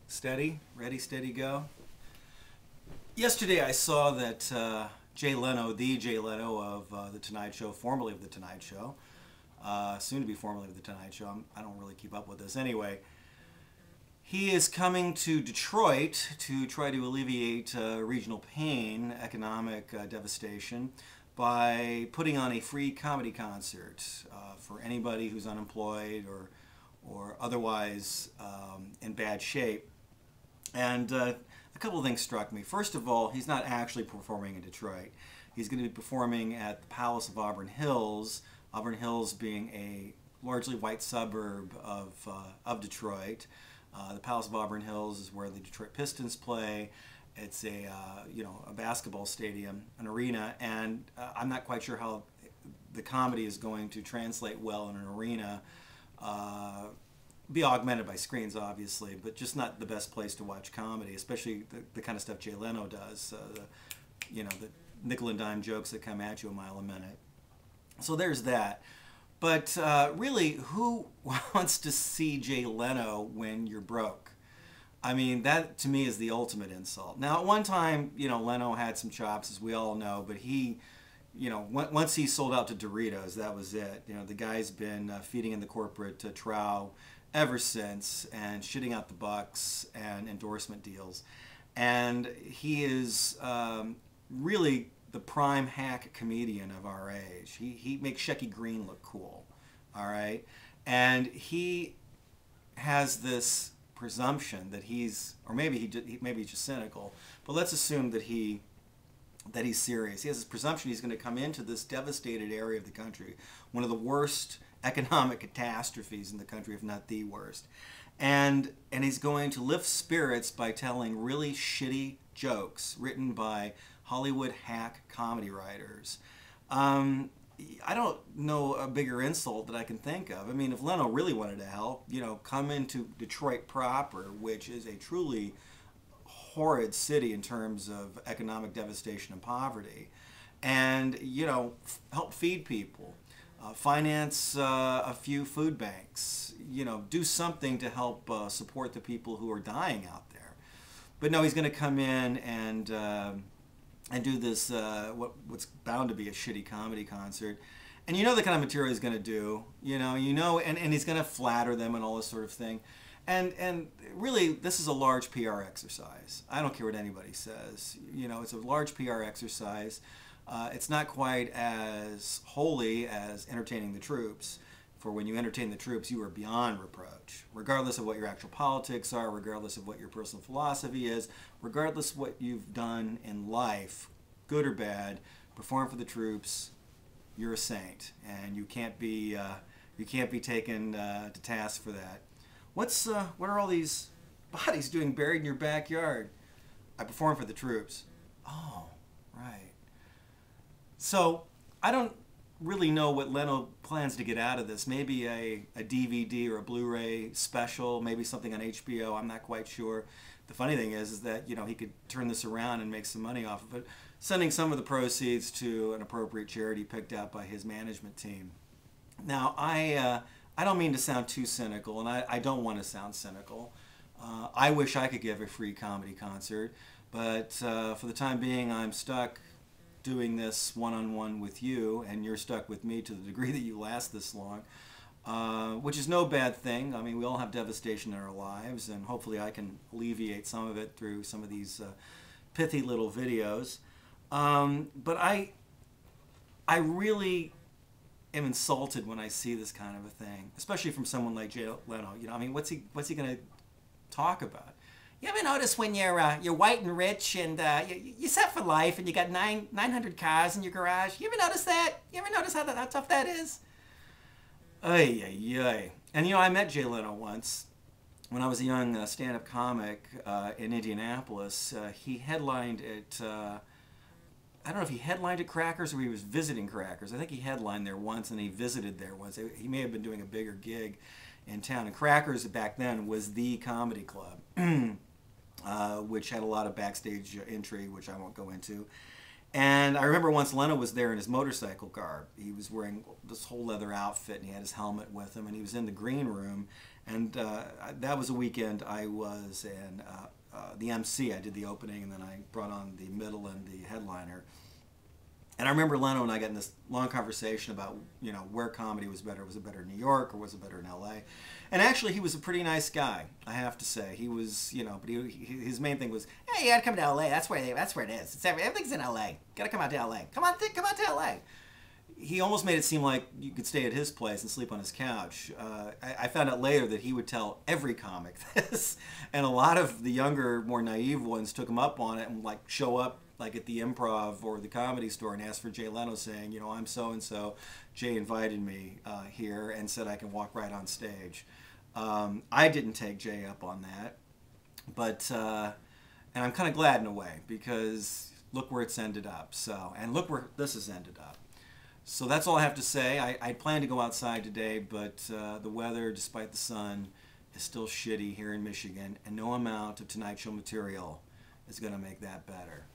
Steady? Ready, steady, go? Yesterday I saw that Jay Leno, the Jay Leno of The Tonight Show, formerly of The Tonight Show, soon to be formerly of The Tonight Show, I don't really keep up with this anyway, he is coming to Detroit to try to alleviate regional pain, economic devastation, by putting on a free comedy concert for anybody who's unemployed or otherwise in bad shape. And a couple of things struck me. First of all, he's not actually performing in Detroit. He's going to be performing at the Palace of Auburn Hills being a largely white suburb of Detroit. The Palace of Auburn Hills is where the Detroit Pistons play. It's a basketball stadium, an arena, and I'm not quite sure how the comedy is going to translate well in an arena. Be augmented by screens, obviously, but just not the best place to watch comedy, especially the kind of stuff Jay Leno does. The nickel and dime jokes that come at you a mile a minute. So there's that. But really, who wants to see Jay Leno when you're broke? I mean, that to me is the ultimate insult. Now, at one time, Leno had some chops, as we all know, but he, once he sold out to Doritos, that was it. The guy's been feeding in the corporate trough ever since and shitting out the bucks and endorsement deals. And he is really the prime hack comedian of our age. He makes Shecky Green look cool, all right? And he has this presumption that he's, or maybe he's just cynical, but let's assume that he's serious. He has this presumption he's going to come into this devastated area of the country, one of the worst economic catastrophes in the country, if not the worst, and he's going to lift spirits by telling really shitty jokes written by Hollywood hack comedy writers. I don't know a bigger insult that I can think of. I mean, if Leno really wanted to help, come into Detroit proper, which is a truly horrid city in terms of economic devastation and poverty, and help feed people, finance a few food banks, do something to help support the people who are dying out there. But no, he's going to come in and do this what's bound to be a shitty comedy concert, and the kind of material he's going to do, and he's going to flatter them and all this sort of thing. And really, this is a large PR exercise. I don't care what anybody says. It's a large PR exercise. It's not quite as holy as entertaining the troops. For when you entertain the troops, you are beyond reproach. Regardless of what your actual politics are, regardless of what your personal philosophy is, regardless of what you've done in life, good or bad, perform for the troops, you're a saint. And you can't be taken to task for that. What are all these bodies doing buried in your backyard? I perform for the troops. Oh, right. So I don't really know what Leno plans to get out of this. Maybe a DVD or a Blu-ray special, maybe something on HBO. I'm not quite sure. The funny thing is that he could turn this around and make some money off of it, sending some of the proceeds to an appropriate charity picked out by his management team. Now, I don't mean to sound too cynical, and I don't want to sound cynical. I wish I could give a free comedy concert, but for the time being, I'm stuck doing this one-on-one with you, and you're stuck with me to the degree that you last this long, which is no bad thing. I mean, we all have devastation in our lives, and hopefully I can alleviate some of it through some of these pithy little videos. But I really am insulted when I see this kind of a thing, especially from someone like Jay Leno. I mean, what's he going to talk about? You ever notice when you're white and rich and you're set for life and you got 900 cars in your garage? You ever notice that? You ever notice how tough that is? Ay, ay, ay. And I met Jay Leno once when I was a young stand-up comic in Indianapolis. He headlined at, I don't know if he headlined at Crackers or he was visiting Crackers. I think he headlined there once and he visited there once. He may have been doing a bigger gig in town. And Crackers back then was the comedy club. Which had a lot of backstage intrigue, which I won't go into. And I remember once Leno was there in his motorcycle garb. He was wearing this whole leather outfit, and he had his helmet with him, and he was in the green room, And that was a weekend I was in the MC. I did the opening, and then I brought on the middle and the headliner. And I remember Leno and I got in this long conversation about, you know, where comedy was better. Was it better in New York or was it better in LA? And actually, he was a pretty nice guy, I have to say. He was, you know, but his main thing was, hey, you gotta come to LA. That's where it is. Everything's in LA. Gotta come out to LA. Come out to LA. He almost made it seem like you could stay at his place and sleep on his couch. I found out later that he would tell every comic this, and a lot of the younger, more naive ones took him up on it and like show up like at the Improv or the Comedy Store and ask for Jay Leno, saying, you know, I'm so and so. Jay invited me here and said I can walk right on stage. I didn't take Jay up on that, but and I'm kind of glad in a way, because look where it's ended up. So, and look where this has ended up. So that's all I have to say. I plan to go outside today, but the weather, despite the sun, is still shitty here in Michigan, and no amount of Tonight Show material is going to make that better.